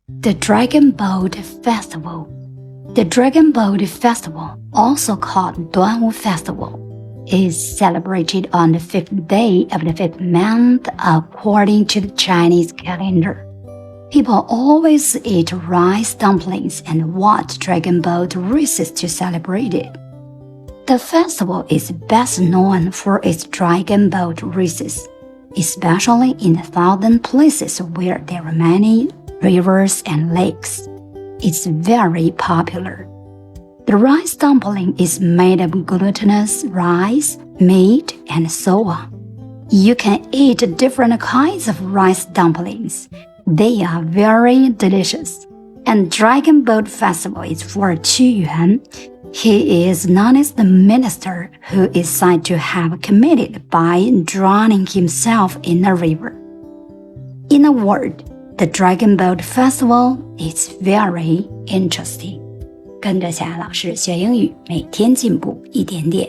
The Dragon Boat Festival. The Dragon Boat Festival, also called Duanwu Festival, is celebrated on the 5th day of the 5th month according to the Chinese calendar. People always eat rice dumplings and watch dragon boat races to celebrate it. The festival is best known for its dragon boat races, especially in the southern places where there are many rivers and lakes. It's very popular. The rice dumpling is made of glutinous rice, meat, and so on. You can eat different kinds of rice dumplings. They are very delicious. And Dragon Boat Festival is for Qu Yuan. He is known as the minister who is said to have committed by drowning himself in a river. In a word, the Dragon Boat Festival is very interesting. 跟着小安老师学英语，每天进步一点点。